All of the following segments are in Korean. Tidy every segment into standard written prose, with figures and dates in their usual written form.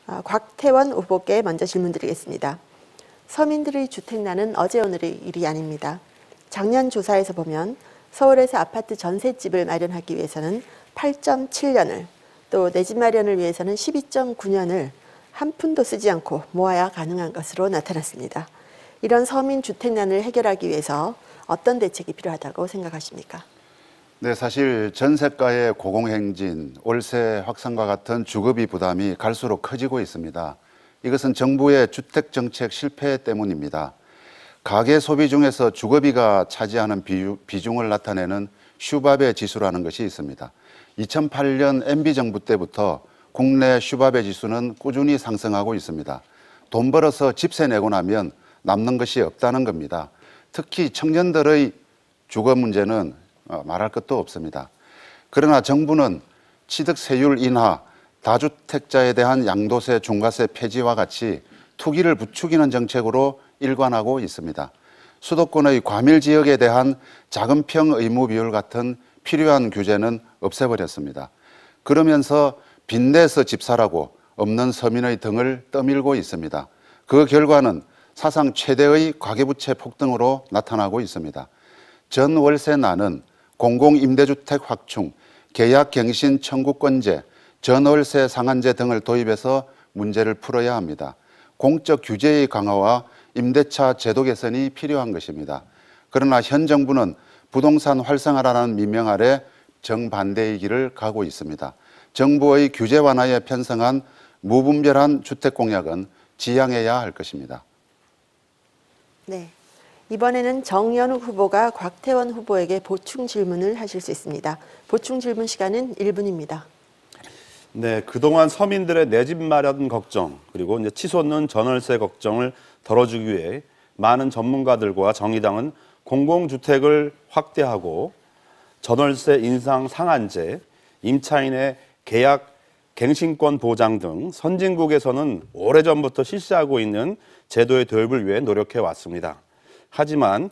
곽태원 후보께 먼저 질문 드리겠습니다. 서민들의 주택난은 어제 오늘의 일이 아닙니다. 작년 조사에서 보면 서울에서 아파트 전셋집을 마련하기 위해서는 8.7년을, 또 내 집 마련을 위해서는 12.9년을 한 푼도 쓰지 않고 모아야 가능한 것으로 나타났습니다. 이런 서민 주택난을 해결하기 위해서 어떤 대책이 필요하다고 생각하십니까? 네, 사실 전세가의 고공행진, 월세 확산과 같은 주거비 부담이 갈수록 커지고 있습니다. 이것은 정부의 주택정책 실패 때문입니다. 가계 소비 중에서 주거비가 차지하는 비중을 나타내는 슈바베 지수라는 것이 있습니다. 2008년 MB정부 때부터 국내 슈바베 지수는 꾸준히 상승하고 있습니다. 돈 벌어서 집세 내고 나면 남는 것이 없다는 겁니다. 특히 청년들의 주거 문제는 말할 것도 없습니다. 그러나 정부는 취득세율 인하, 다주택자에 대한 양도세, 중과세 폐지와 같이 투기를 부추기는 정책으로 일관하고 있습니다. 수도권의 과밀 지역에 대한 자금평 의무 비율 같은 필요한 규제는 없애버렸습니다. 그러면서 빚내서 집 사라고 없는 서민의 등을 떠밀고 있습니다. 그 결과는 사상 최대의 가계부채 폭등으로 나타나고 있습니다. 전월세난은 공공임대주택 확충, 계약갱신 청구권제, 전월세 상한제 등을 도입해서 문제를 풀어야 합니다. 공적 규제의 강화와 임대차 제도 개선이 필요한 것입니다. 그러나 현 정부는 부동산 활성화라는 미명 아래 정반대의 길을 가고 있습니다. 정부의 규제 완화에 편성한 무분별한 주택 공약은 지양해야 할 것입니다. 네, 이번에는 정연욱 후보가 곽태원 후보에게 보충 질문을 하실 수 있습니다. 보충 질문 시간은 1분입니다. 네, 그동안 서민들의 내 집 마련 걱정, 그리고 이제 치솟는 전월세 걱정을 덜어주기 위해 많은 전문가들과 정의당은 공공주택을 확대하고 전월세 인상 상한제, 임차인의 계약 갱신권 보장 등 선진국에서는 오래전부터 실시하고 있는 제도의 도입을 위해 노력해 왔습니다. 하지만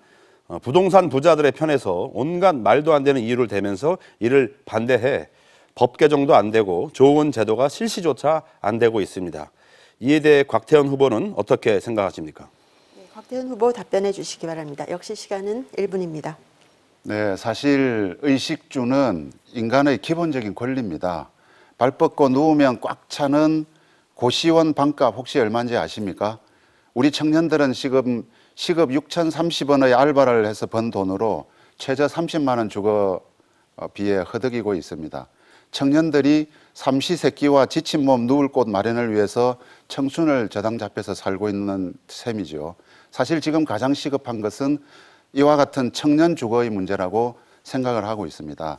부동산 부자들의 편에서 온갖 말도 안 되는 이유를 대면서 이를 반대해 법 개정도 안 되고 좋은 제도가 실시조차 안 되고 있습니다. 이에 대해 곽태원 후보는 어떻게 생각하십니까? 네, 곽태원 후보 답변해 주시기 바랍니다. 역시 시간은 1분입니다. 네, 사실 의식주는 인간의 기본적인 권리입니다. 발 뻗고 누우면 꽉 차는 고시원 방값 혹시 얼마인지 아십니까? 우리 청년들은 지금 시급 6,030원의 알바를 해서 번 돈으로 최저 30만 원 주거비에 허덕이고 있습니다. 청년들이 삼시세끼와 지친 몸 누울 곳 마련을 위해서 청춘을 저당 잡혀서 살고 있는 셈이죠. 사실 지금 가장 시급한 것은 이와 같은 청년 주거의 문제라고 생각을 하고 있습니다.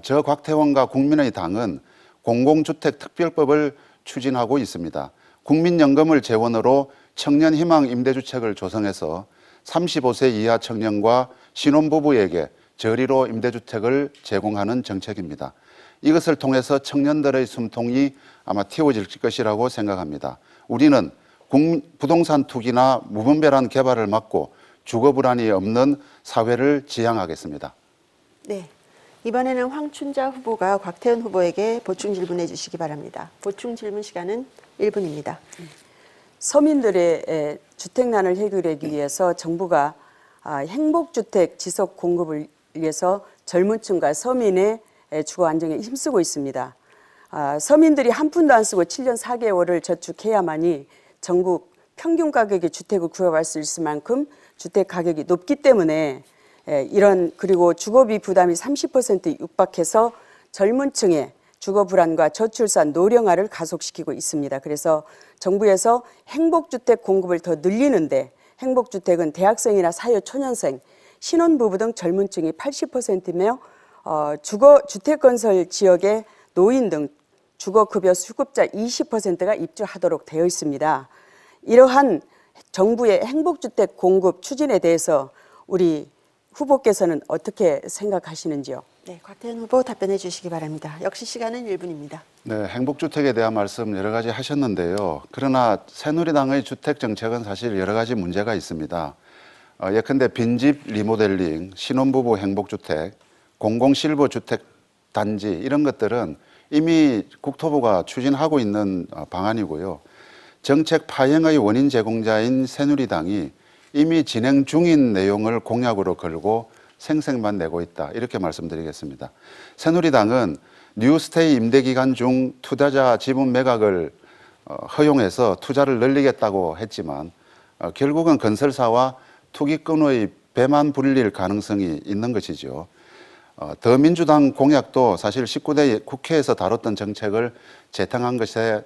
저 곽태원과 국민의당은 공공주택특별법을 추진하고 있습니다. 국민연금을 재원으로 청년희망 임대주택을 조성해서 35세 이하 청년과 신혼부부에게 저리로 임대주택을 제공하는 정책입니다. 이것을 통해서 청년들의 숨통이 아마 틔워질 것이라고 생각합니다. 우리는 부동산 투기나 무분별한 개발을 막고 주거 불안이 없는 사회를 지향하겠습니다. 네, 이번에는 황춘자 후보가 곽태원 후보에게 보충 질문해 주시기 바랍니다. 보충 질문 시간은 1분입니다. 서민들의 주택난을 해결하기 위해서 정부가 행복주택 지속 공급을 위해서 젊은 층과 서민의 주거 안정에 힘쓰고 있습니다. 서민들이 한 푼도 안 쓰고 7년 4개월을 저축해야만이 전국 평균 가격의 주택을 구입할 수 있을 만큼 주택 가격이 높기 때문에 그리고 주거비 부담이 30% 육박해서 젊은 층의 주거 불안과 저출산 노령화를 가속시키고 있습니다. 그래서 정부에서 행복주택 공급을 더 늘리는데 행복주택은 대학생이나 사회초년생, 신혼부부 등 젊은 층이 80%며 주택건설 지역의 노인 등 주거급여 수급자 20%가 입주하도록 되어 있습니다. 이러한 정부의 행복주택 공급 추진에 대해서 우리 후보께서는 어떻게 생각하시는지요? 네, 곽태원 후보 답변해 주시기 바랍니다. 역시 시간은 1분입니다. 네, 행복주택에 대한 말씀 여러 가지 하셨는데요. 그러나 새누리당의 주택정책은 사실 여러 가지 문제가 있습니다. 예컨대 빈집 리모델링, 신혼부부 행복주택, 공공실버주택 단지 이런 것들은 이미 국토부가 추진하고 있는 방안이고요. 정책 파행의 원인 제공자인 새누리당이 이미 진행 중인 내용을 공약으로 걸고 생색만 내고 있다. 이렇게 말씀드리겠습니다. 새누리당은 뉴스테이 임대기간 중 투자자 지분 매각을 허용해서 투자를 늘리겠다고 했지만 결국은 건설사와 투기권의 배만 불릴 가능성이 있는 것이죠. 더민주당 공약도 사실 19대 국회에서 다뤘던 정책을 재탕한 것에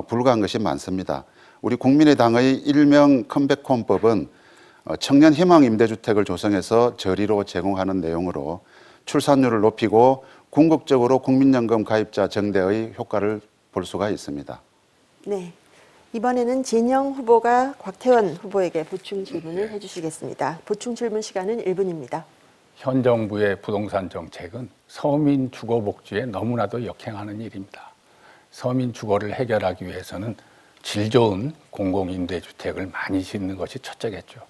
불과한 것이 많습니다. 우리 국민의당의 일명 컴백홈법은 청년 희망 임대주택을 조성해서 저리로 제공하는 내용으로 출산율을 높이고 궁극적으로 국민연금 가입자 증대의 효과를 볼 수가 있습니다. 네. 이번에는 진영 후보가 곽태원 후보에게 보충 질문을 해주시겠습니다. 보충 질문 시간은 1분입니다. 현 정부의 부동산 정책은 서민 주거 복지에 너무나도 역행하는 일입니다. 서민 주거를 해결하기 위해서는 질 좋은 공공임대주택을 많이 짓는 것이 첫째겠죠.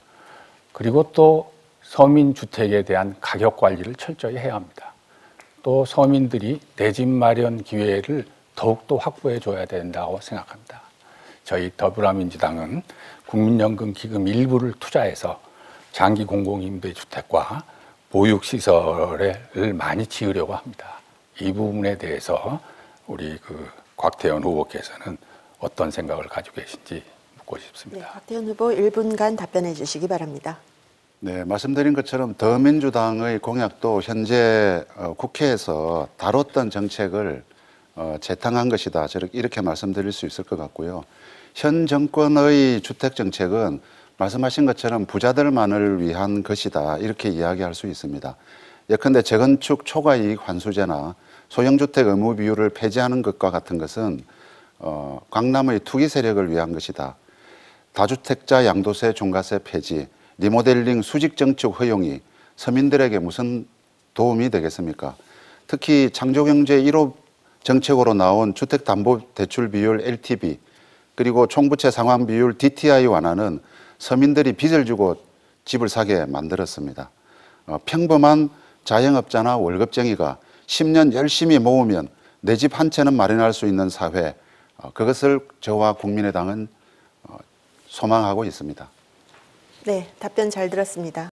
그리고 또 서민 주택에 대한 가격 관리를 철저히 해야 합니다. 또 서민들이 내 집 마련 기회를 더욱더 확보해 줘야 된다고 생각합니다. 저희 더불어민주당은 국민연금 기금 일부를 투자해서 장기 공공임대주택과 보육시설을 많이 지으려고 합니다. 이 부분에 대해서 우리 곽태원 후보께서는 어떤 생각을 가지고 계신지 묻고 싶습니다. 네, 곽태원 후보 1분간 답변해 주시기 바랍니다. 네, 말씀드린 것처럼 더민주당의 공약도 현재 국회에서 다뤘던 정책을 재탕한 것이다. 이렇게 말씀드릴 수 있을 것 같고요. 현 정권의 주택 정책은 말씀하신 것처럼 부자들만을 위한 것이다. 이렇게 이야기할 수 있습니다. 예컨대 재건축 초과이익 환수제나 소형주택 의무 비율을 폐지하는 것과 같은 것은 강남의 투기 세력을 위한 것이다. 다주택자 양도세 중과세 폐지, 리모델링 수직 정축 허용이 서민들에게 무슨 도움이 되겠습니까? 특히 창조경제 1호 정책으로 나온 주택담보대출 비율 LTV 그리고 총부채 상환 비율 DTI 완화는 서민들이 빚을 주고 집을 사게 만들었습니다. 평범한 자영업자나 월급쟁이가 10년 열심히 모으면 내 집 한 채는 마련할 수 있는 사회, 그것을 저와 국민의당은 소망하고 있습니다. 네, 답변 잘 들었습니다.